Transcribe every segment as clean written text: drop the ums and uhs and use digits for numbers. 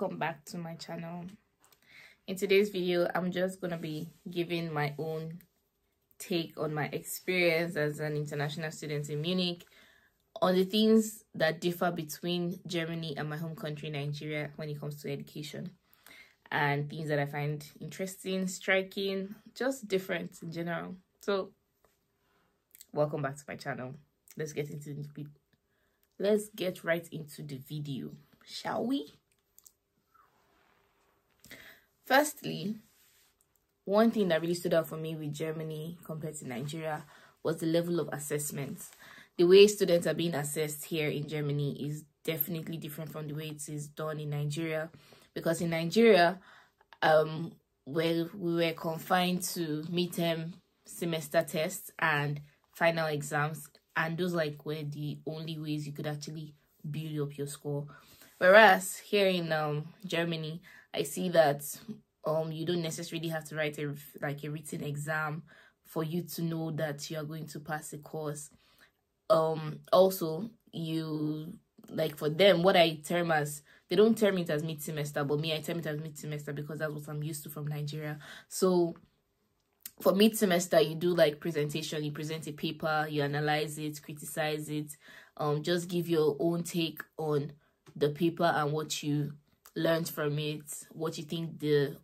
welcome back to my channel. In today's video, I'm just gonna be giving my own take on my experience as an international student in Munich, on the things that differ between Germany and my home country, Nigeria, when it comes to education, and things that I find interesting, striking, just different in general. So, welcome back to my channel. Let's get right into the video, shall we? Firstly, one thing that really stood out for me with Germany compared to Nigeria was the level of assessments. The way students are being assessed here in Germany is definitely different from the way it is done in Nigeria, because in Nigeria, we were confined to midterm semester tests and final exams, and those were the only ways you could actually build up your score. Whereas here in Germany, I see that you don't necessarily have to write a written exam for you to know that you are going to pass a course. Also, for them, what I term as, they don't term it as mid-semester, but me, I term it as mid-semester because that's what I'm used to from Nigeria. So for mid-semester, you do presentation, you present a paper, you analyze it, criticize it, just give your own take on the paper and what you learned from it, what you think the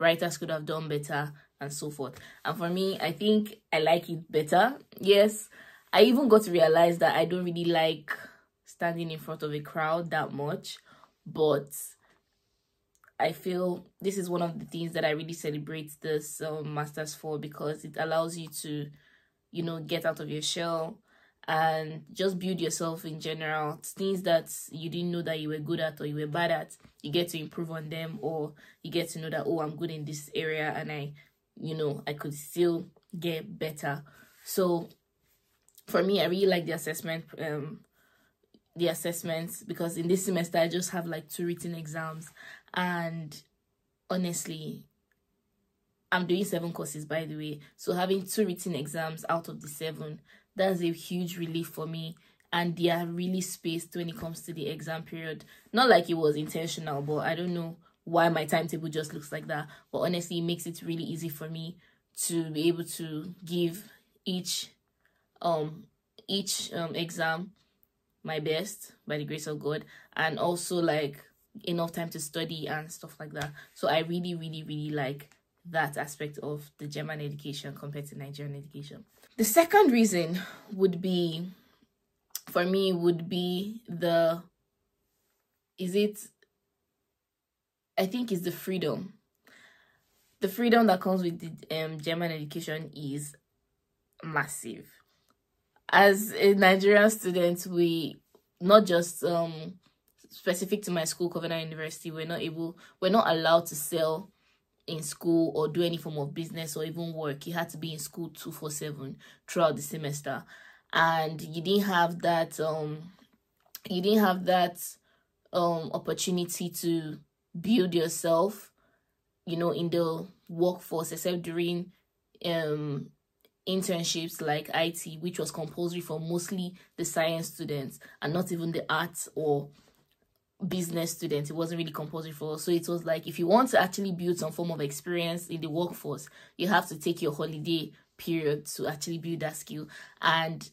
writers could have done better, and so forth. And for me, I think I like it better. Yes, I even got to realize that I don't really like standing in front of a crowd that much, but I feel this is one of the things that I really celebrate this master's for, because it allows you to, get out of your shell and just build yourself in general. Things that you didn't know that you were good at or you were bad at, you get to improve on them, or you get to know that, oh, I'm good in this area and I could still get better. So for me, I really like the assessments, because in this semester I just have 2 written exams, and honestly, I'm doing 7 courses, by the way, so having 2 written exams out of the 7, that's a huge relief for me. And they are really spaced when it comes to the exam period. Not like it was intentional, but I don't know why my timetable just looks like that. But honestly, it makes it really easy for me to be able to give each exam my best, by the grace of God, and also enough time to study and stuff like that. So I really, really, really like that aspect of the German education compared to Nigerian education. The second reason would be, for me, I think it's the freedom. The freedom that comes with the German education is massive. As a Nigerian student, we, not just specific to my school, Covenant University, we're not allowed to sell in school or do any form of business or even work. You had to be in school 24/7 throughout the semester, and you didn't have that opportunity to build yourself in the workforce, except during internships like IT, which was compulsory for mostly the science students and not even the arts or business students. It wasn't really compulsory for us. So it was if you want to actually build some form of experience in the workforce, you have to take your holiday period to actually build that skill. And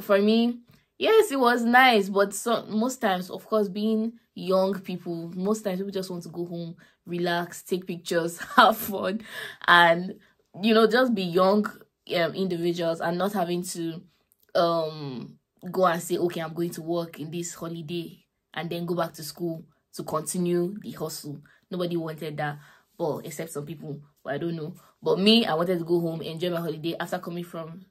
for me, yes, it was nice, but most times, of course, being young people, most times people just want to go home, relax, take pictures, have fun, and just be young individuals, and not having to go and say, okay, I'm going to work in this holiday and then go back to school to continue the hustle. Nobody wanted that, but except some people, but I don't know. But me, I wanted to go home, enjoy my holiday after coming from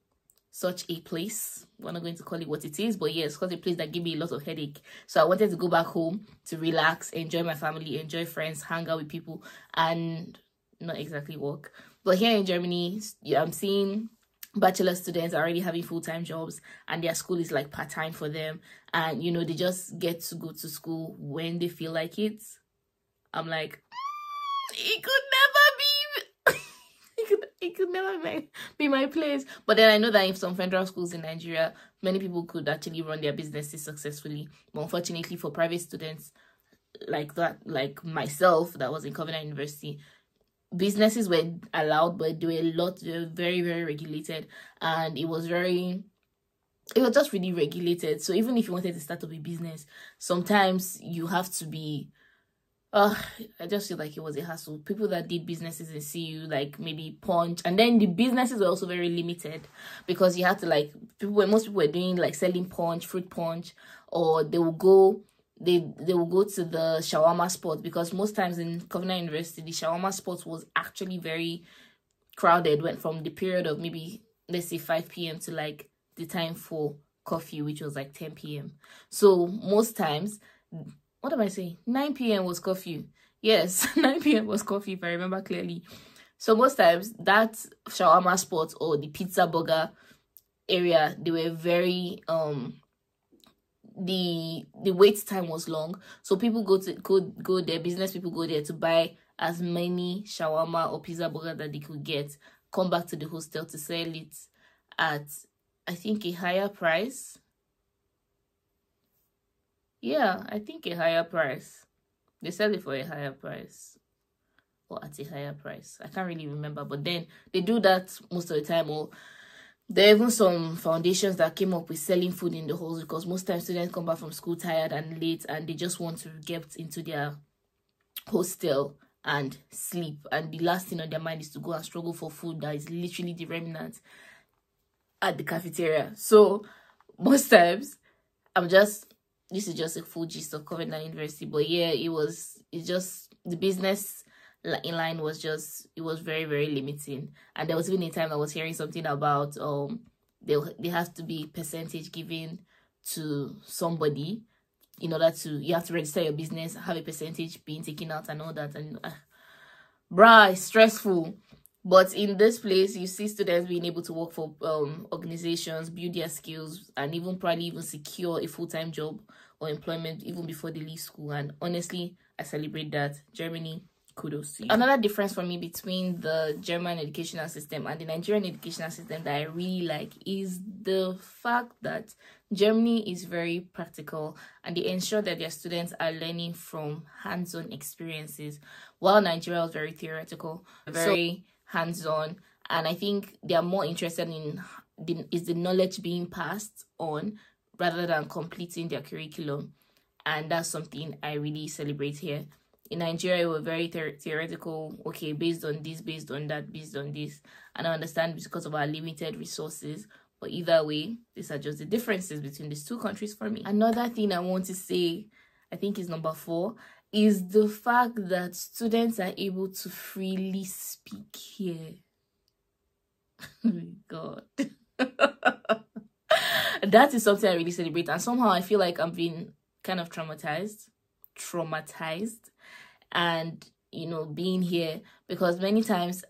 such a place. We're not going to call it what it is, but yes, because a place that gave me a lot of headache. So I wanted to go back home to relax, enjoy my family, enjoy friends, hang out with people, and not exactly work. But here in Germany, I'm seeing bachelor students are already having full-time jobs, and their school is part-time for them, and they just get to go to school when they feel like it. I'm like, it could never be it could never be my place. But then I know that in some federal schools in Nigeria, many people could actually run their businesses successfully, but unfortunately for private students, like that, like myself, that was in Covenant University, businesses were allowed, but they were very, very regulated, and it was just really regulated. So even if you wanted to start up a business, sometimes you have to be I just feel like it was a hassle. People that did businesses in CU, like maybe Punch, and then the businesses were also very limited, because you had to, like, most people were doing like selling punch, fruit punch, or they will go to the shawarma spot, because most times in Covenant University, the shawarma spot was actually very crowded. Went from the period of maybe, let's say, 5 p.m. to like the time for coffee, which was like 10 p.m. So most times, what am I saying? 9 p.m. was curfew. Yes, 9 p.m. was curfew, if I remember clearly. So most times, that shawarma spot or the pizza burger area, they were very, the wait time was long. So people go there, business people go there to buy as many shawarma or pizza burger that they could get, come back to the hostel to sell it at, I think, a higher price. Yeah, I think a higher price. They sell it for a higher price, or at a higher price. I can't really remember, but then they do that most of the time. Or there are even some foundations that came up with selling food in the halls, because most times students come back from school tired and late, and they just want to get into their hostel and sleep, and the last thing on their mind is to go and struggle for food that is literally the remnant at the cafeteria. So most times, this is just a full gist of Covenant University. But yeah, it's just the business in line was just, it was very, very limiting. And there was even a time I was hearing something about there has to be percentage given to somebody in order to, you have to register your business, have a percentage being taken out and all that. And bruh, it's stressful. But in this place, you see students being able to work for organizations, build their skills, and even probably even secure a full-time job or employment even before they leave school. And honestly, I celebrate that. Germany, kudos to you. Another difference for me between the German educational system and the Nigerian educational system that I really like is the fact that Germany is very practical, and they ensure that their students are learning from hands-on experiences, while Nigeria was very theoretical, very hands-on. And I think they are more interested in the knowledge being passed on rather than completing their curriculum. And that's something I really celebrate here. In Nigeria, we're very theoretical. Okay, based on this, based on that, based on this. And I understand because of our limited resources. But either way, these are just the differences between these two countries for me. Another thing I want to say, I think is number 4, is the fact that students are able to freely speak here. Oh my God. That is something I really celebrate. And somehow I feel like I'm being kind of traumatized. And, you know, being here, because many times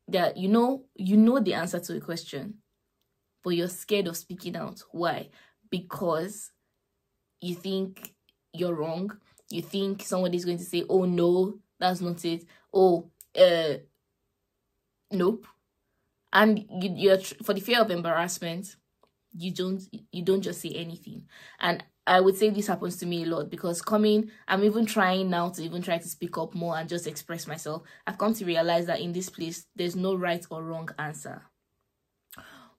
that you know the answer to a question, but you're scared of speaking out. Why? Because you think you're wrong. You think somebody's going to say, oh no, that's not it. Oh, nope. And you're for the fear of embarrassment, you don't just say anything. And I would say this happens to me a lot, because I'm even trying now to even try to speak up more and just express myself. I've come to realize that in this place, there's no right or wrong answer.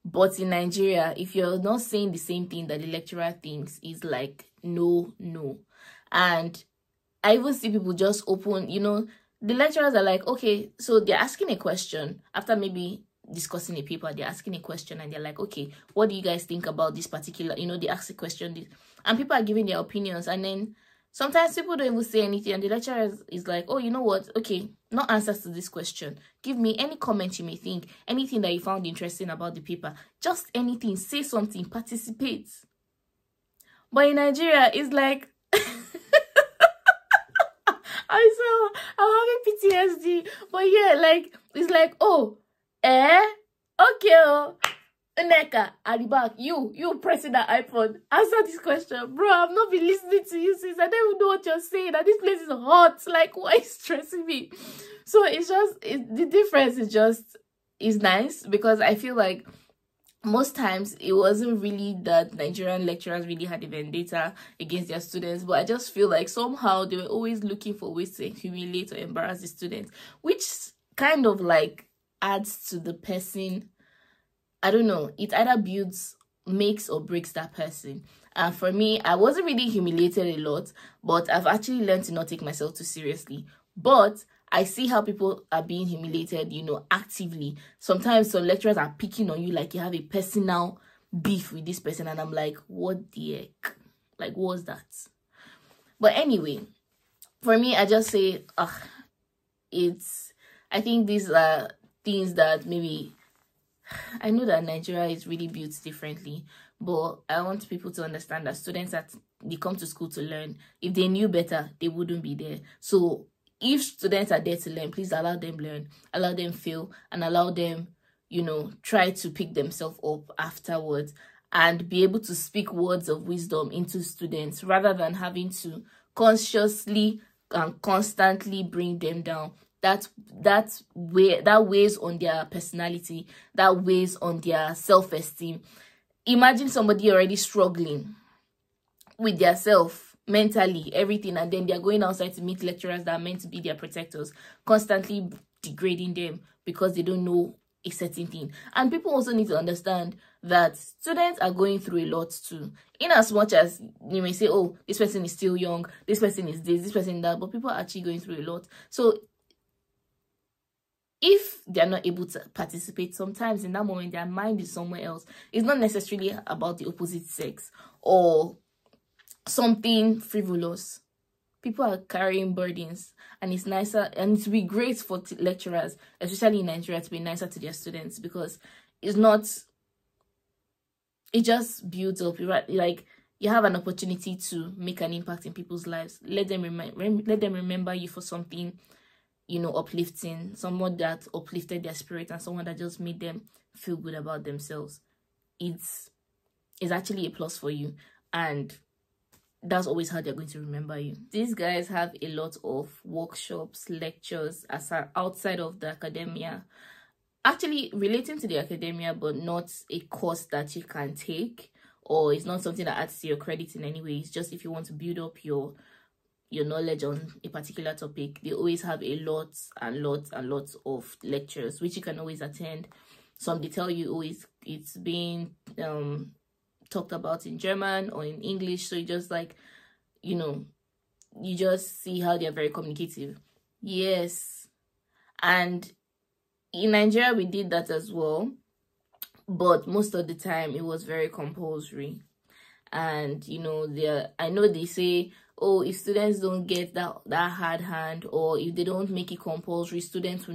But in Nigeria, if you're not saying the same thing that the lecturer thinks, is like, no. And I even see people just open, the lecturers are like, okay, so they're asking a question after maybe discussing a paper, they're asking a question and they're like, okay, what do you guys think about this particular, they ask a question, and people are giving their opinions, and then sometimes people don't even say anything, and the lecturer is like, oh, you know what, okay, no answers to this question, give me any comment you may think, anything that you found interesting about the paper, just anything, say something, participate. But in Nigeria, it's like I'm having PTSD, but yeah, like, it's like, oh, okay, Neka, at the back, you pressing that iPhone, answer this question. Bro, I've not been listening to you since. I don't even know what you're saying, and this place is hot. Like, why is stressing me? So it's just, the difference is nice, because I feel like most times it wasn't really that Nigerian lecturers really had a vendetta against their students, but I just feel like somehow they were always looking for ways to humiliate or embarrass the students, which kind of like adds to the person. I don't know, it either makes or breaks that person. And for me, I wasn't really humiliated a lot, but I've actually learned to not take myself too seriously. But I see how people are being humiliated, you know, actively. Sometimes some lecturers are picking on you like you have a personal beef with this person. And I'm like, what the heck? Like, what's that? But anyway, for me, I just say, I think these are things that maybe, I know that Nigeria is really built differently, but I want people to understand that students, they come to school to learn. If they knew better, they wouldn't be there. So if students are there to learn, please allow them learn, allow them fail, and allow them, you know, try to pick themselves up afterwards and be able to speak words of wisdom into students rather than having to consciously and constantly bring them down. That weighs on their personality, that weighs on their self-esteem. Imagine somebody already struggling with their self, mentally, everything, and then they're going outside to meet lecturers that are meant to be their protectors, constantly degrading them because they don't know a certain thing. And people also need to understand that students are going through a lot too. In as much as you may say, oh, this person is still young, this person is this person that, but people are actually going through a lot. So if they're not able to participate, sometimes in that moment their mind is somewhere else. It's not necessarily about the opposite sex or something frivolous. People are carrying burdens, and it's nicer, and it would be great for lecturers, especially in Nigeria, to be nicer to their students, because it just builds up. Like, you have an opportunity to make an impact in people's lives. Let them remember you for something, you know, uplifting, someone that uplifted their spirit and someone that just made them feel good about themselves. It's actually a plus for you, and that's always how they're going to remember you. These guys have a lot of workshops, lectures outside of the academia, actually relating to the academia, but not a course that you can take, or it's not something that adds to your credit in any way. It's just if you want to build up your knowledge on a particular topic. They always have a lots of lectures which you can always attend. Some they tell you always it's being talked about in German or in English, so you just like, you know, you just see how they're very communicative. Yes, and in Nigeria we did that as well, but most of the time it was very compulsory. And you know, I know they say, oh, if students don't get that hard hand, or if they don't make it compulsory, students will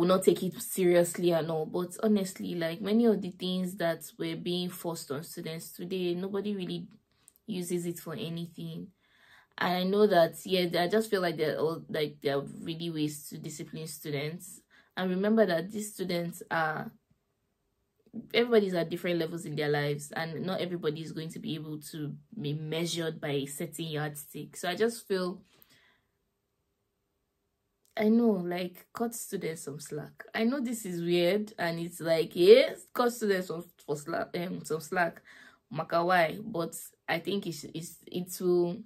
not take it seriously and all. But honestly, like, many of the things that were being forced on students today, nobody really uses it for anything. And I know that, yeah, I just feel like there are really ways to discipline students. And remember that these students are, everybody's at different levels in their lives, and not everybody is going to be able to be measured by a certain yardstick. So I just feel, I know, like, cut students some slack. I know this is weird, and it's like, yes, cut students some slack, makawai, but I think it will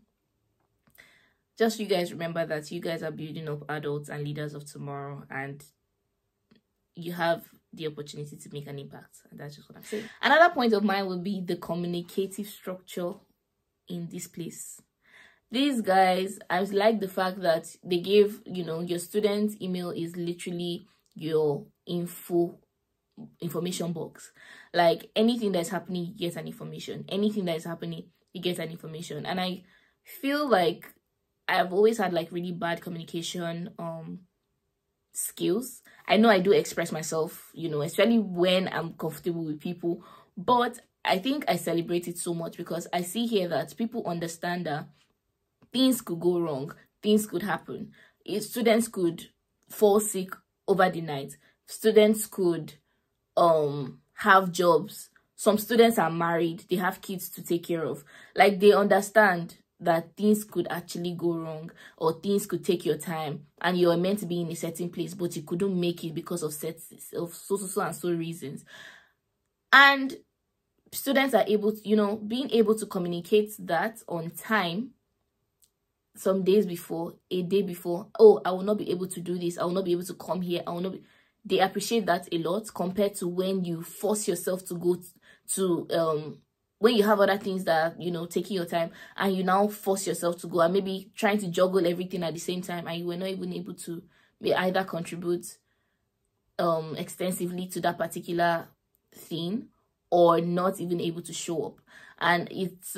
just, you guys remember that you guys are building up adults and leaders of tomorrow, and you have the opportunity to make an impact. And that's just what I'm saying. Another point of mine would be the communicative structure in this place. These guys, I like the fact that they gave, you know, your student's email is literally your information box. Like, anything that's happening, you get an information. Anything that is happening, you get an information. And I feel like I've always had like really bad communication skills. I know I do express myself, you know, especially when I'm comfortable with people, but I think I celebrate it so much because I see here that people understand that things could go wrong, things could happen. Students could fall sick over the night, students could have jobs, some students are married, they have kids to take care of. Like, they understand that things could actually go wrong, or things could take your time, and you're meant to be in a certain place, but you couldn't make it because of so and so reasons. And students are able to, you know, being able to communicate that on time, some days before, a day before, oh, I will not be able to do this, I will not be able to come here, I will not be, they appreciate that a lot compared to when you force yourself to go to when you have other things that, you know, taking your time, and you now force yourself to go, and maybe trying to juggle everything at the same time, and you were not even able to either contribute extensively to that particular thing, or not even able to show up. And it's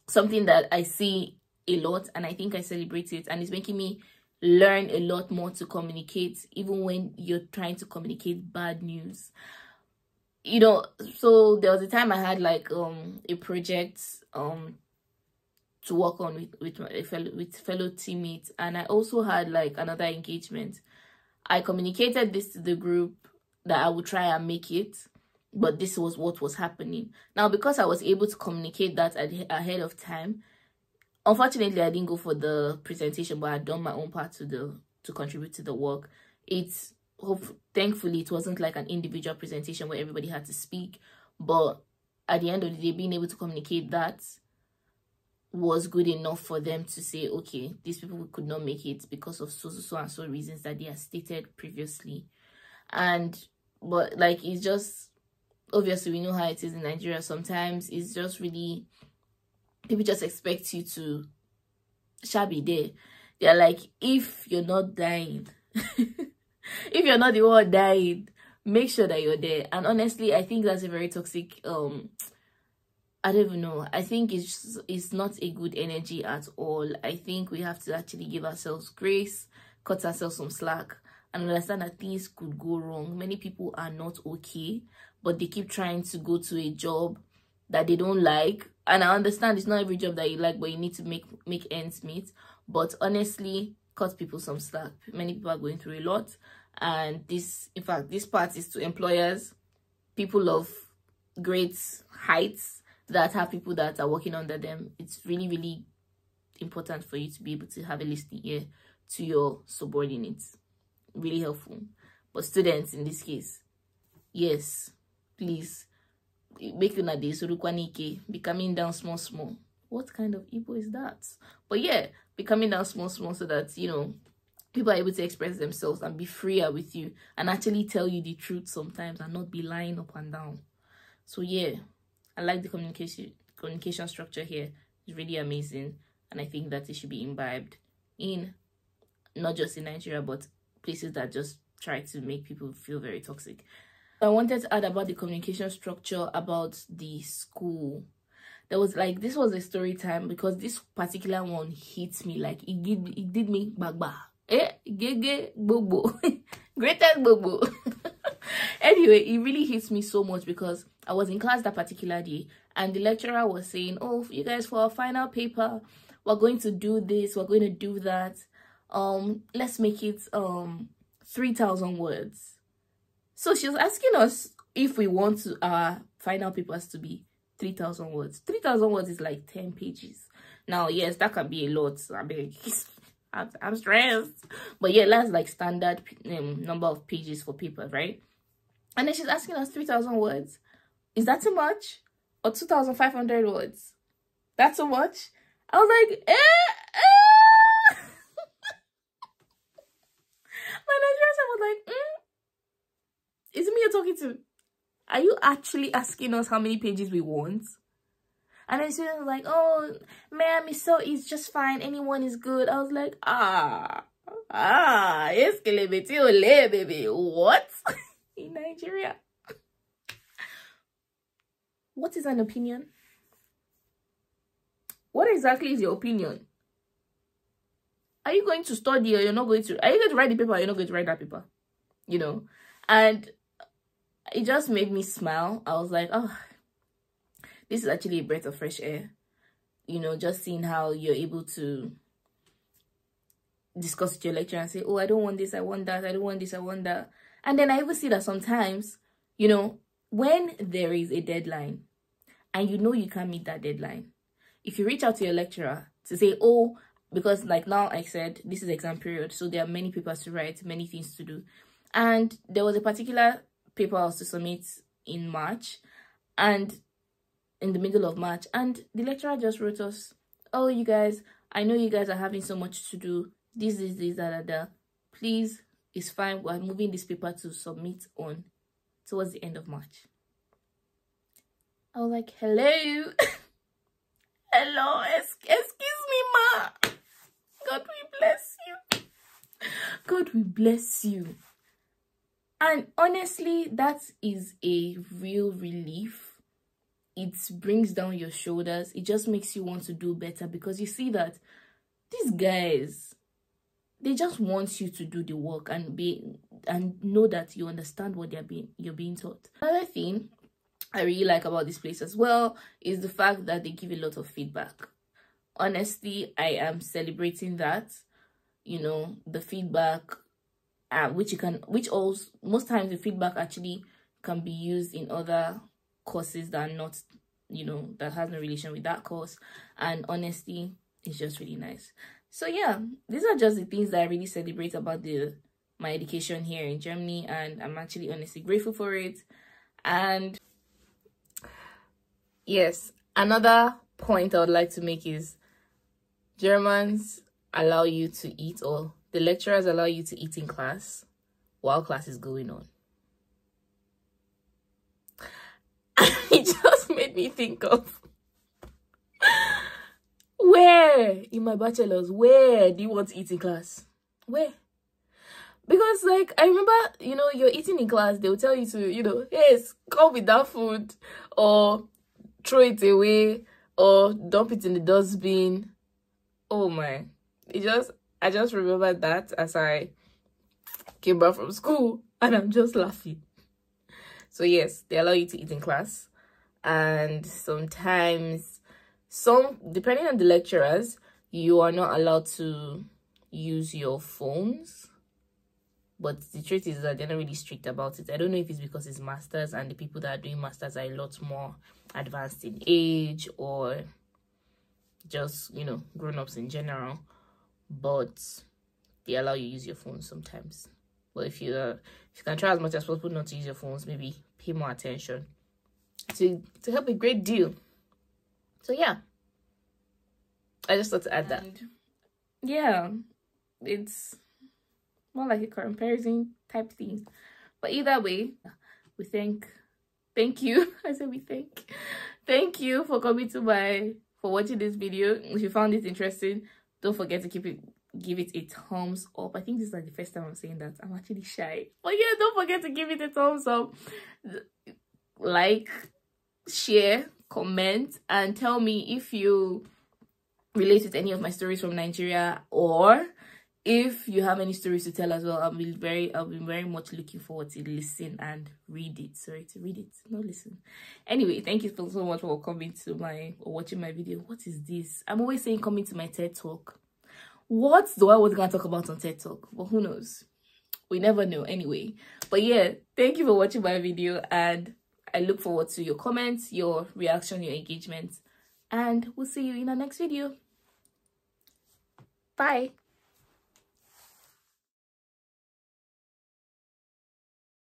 something that I see a lot, and I think I celebrate it, and it's making me learn a lot more to communicate, even when you're trying to communicate bad news. You know, so there was a time I had like a project to work on with fellow teammates, and I also had like another engagement. I communicated this to the group that I would try and make it, but this was what was happening. Now, because I was able to communicate that ahead of time, unfortunately, I didn't go for the presentation, but I had done my own part to contribute to the work. Thankfully, it wasn't like an individual presentation where everybody had to speak, but at the end of the day, being able to communicate that was good enough for them to say, okay, these people could not make it because of so and so reasons that they had stated previously. But like, it's just, obviously we know how it is in Nigeria. Sometimes it's just really, people just expect you to be there. They're like, if you're not dying, if you're not the one dying, make sure that you're there. And honestly, I think that's a very toxic I don't even know. I think it's not a good energy at all. I think we have to actually give ourselves grace, cut ourselves some slack, and understand that things could go wrong. Many people are not okay, but they keep trying to go to a job that they don't like. And I understand it's not every job that you like, but you need to make ends meet. But honestly, cut people some slack. Many people are going through a lot. And this part is to employers, people of great heights that have people that are working under them. It's really, really important for you to be able to have a listening ear to your subordinates. Really helpful. But students, in this case, yes, please, make una dey sorukwanike, be coming down small. What kind of Igbo is that? But yeah, be coming down small so that, you know, people are able to express themselves and be freer with you and actually tell you the truth sometimes and not be lying up and down. So yeah, I like the communication structure here. It's really amazing, and I think that it should be imbibed in not just in Nigeria, but places that just try to make people feel very toxic. I wanted to add about the communication structure about the school. There was like, this was a story time because this particular one hit me, like it did me bagba. Gege bobo. Greatest bobo. Anyway, it really hits me so much because I was in class that particular day and the lecturer was saying, oh, you guys, for our final paper, we're going to do this, we're going to do that. Let's make it 3,000 words. So she was asking us if we want our final papers to be 3,000 words. 3,000 words is like 10 pages. Now, yes, that can be a lot. I mean, I'm stressed. But yeah, that's like standard number of pages for paper, right? And then she's asking us 3,000 words. Is that too much? Or 2,500 words? That's too much? I was like, My Nigerian son was like, is it me you're talking to? Are you actually asking us how many pages we want? And then the student was like, oh, ma'am, it's just fine. Anyone is good. I was like, baby. What? In Nigeria? What is an opinion? What exactly is your opinion? Are you going to study or you're not going to? Are you going to write the paper or you're not going to write that paper? You know? And it just made me smile. I was like, oh, this is actually a breath of fresh air. You know, just seeing how you're able to discuss with your lecturer and say, oh, I don't want this, I want that, I don't want this, I want that. And then I even see that sometimes, you know, when there is a deadline and you know you can't meet that deadline, if you reach out to your lecturer to say, oh, because like now I said, this is exam period, so there are many papers to write, many things to do. And there was a particular paper I was to submit in March, and in the middle of March, and the lecturer just wrote us, "Oh, you guys, I know you guys are having so much to do. This, da. Please, it's fine. We're moving this paper to submit on towards the end of March." I was like, hello? Hello? Excuse me, ma. God will bless you. God will bless you. And honestly, that is a real relief. It brings down your shoulders. It just makes you want to do better, because you see that these guys, they just want you to do the work and know that you understand what you're being taught. Another thing I really like about this place as well is the fact that they give a lot of feedback. Honestly, I am celebrating that. You know, the feedback, which also most times the feedback actually can be used in other courses that are not, you know, that has no relation with that course. And honestly, it's just really nice. So yeah, these are just the things that I really celebrate about my education here in Germany, and I'm actually honestly grateful for it. And yes, another point I would like to make is Germans allow you to eat, or the lecturers allow you to eat in class while class is going on. It just made me think of, where in my bachelor's, where do you want to eat in class? Where? Because like, I remember, you know, you're eating in class, they'll tell you to, you know, yes, come with that food, or throw it away, or dump it in the dustbin. Oh my, I just remember that as I came back from school, and I'm just laughing. So yes, they allow you to eat in class, and sometimes, depending on the lecturers, you are not allowed to use your phones. But the truth is that they're not really strict about it. I don't know if it's because it's masters and the people that are doing masters are a lot more advanced in age, or just, you know, grown-ups in general. But they allow you to use your phone sometimes. But if you can try as much as possible not to use your phones, maybe pay more attention to help a great deal. So yeah, I just thought to add that. Yeah, it's more like a comparison type thing. But either way, we thank you. I said we thank you for coming for watching this video. If you found it interesting, don't forget to give it a thumbs up. I think this is like the first time I'm saying that. I'm actually shy. But yeah, don't forget to give it a thumbs up. Like, share, comment, and tell me if you relate with any of my stories from Nigeria, or if you have any stories to tell as well. I'll be very much looking forward to listen and read it. Sorry, to read it, not listen. Anyway, thank you so much for coming to or watching my video. What is this? I'm always saying coming to my TED Talk. What do I was gonna talk about on TED Talk? But who knows? We never know anyway. But yeah, thank you for watching my video, and I look forward to your comments, your reaction, your engagement, and we'll see you in our next video. Bye.